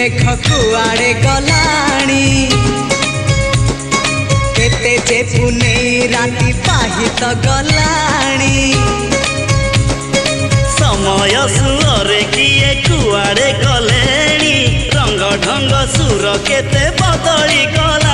देख कुआड़े गलाणी केते जे पुनेई राती पाहित गलाणी समय सुरे किए कुआड़े गलेणी रंग ढंग सुर केते बदली गला।